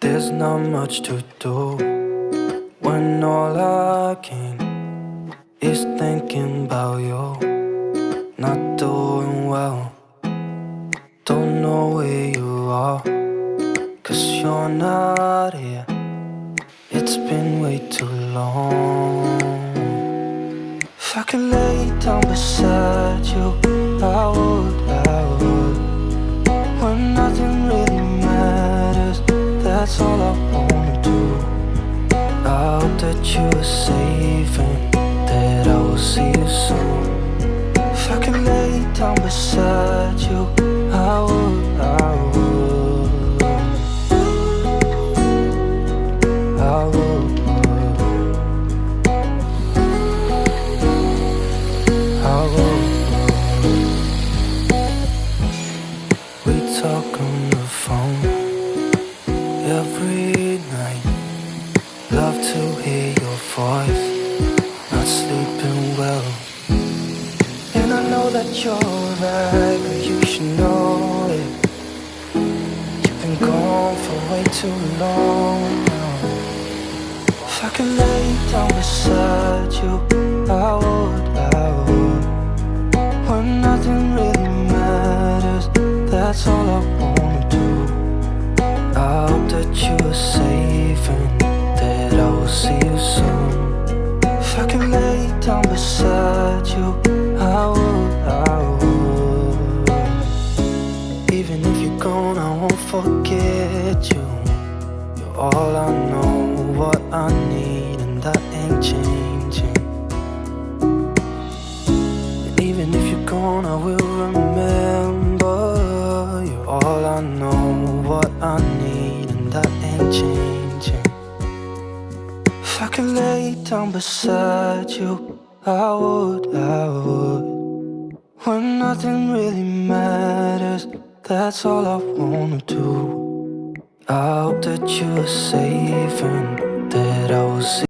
There's not much to do when all I can is thinking about you. Not doing well, don't know where you are, 'cause you're not here. It's been way too long. If I could lay down beside you, I would, when nothing really matters. That's all I wanna do. I hope that you are safe and that I will see you soon. If I could lay down beside you, I would, I would, I would, I would. We talk on the phone every night. Love to hear your voice. Not sleeping well, and I know that you're right, but you should know it. You've been gone for way too long now. If I could lay down beside you, I would, I would. When nothing really matters, that's all I wanna do. I hope that you are safe and that I will see you soon. If I could lay down beside you, I would, I would. Even if you're gone, I won't forget you. You're all I know, what I need, and that ain't changing. And even if you're gone, I will remember. You're all I know, what I need, and that ain't changing. If I could lay down beside you, I would, I would. When nothing really matters, that's all I wanna do. I hope that you are safe and that I will see